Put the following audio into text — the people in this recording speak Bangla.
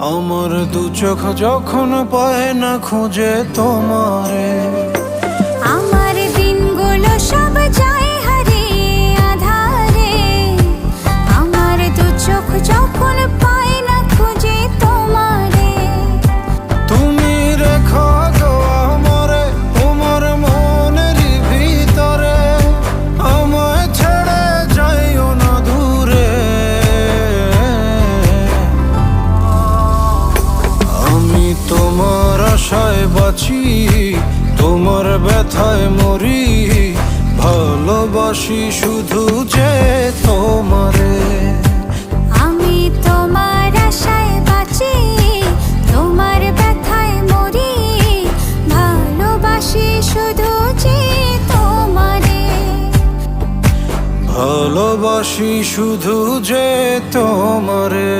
আমার দু চোখ যখন পায় না খুঁজে তোমারে, আমার দিনগুলো সব যায় হারিয়ে আধারে। আমার দু চোখ যখন পায় না খুঁজে তোমারে, তুমি রেখো গো আমারে তোমার মনের ভিতরে, আমায় ছেড়ে যাইও না দূরে। আমি তোমার আশায় বাঁচি, তোমার ব্যথায় মরি, ভালোবাসি শুধু যে তোমারে। আমি তোমার আশায় বাঁচি, তোমার ব্যথায় মরি, ভালোবাসি শুধু যে তোমারে। ভালোবাসি শুধু যে তোমারে।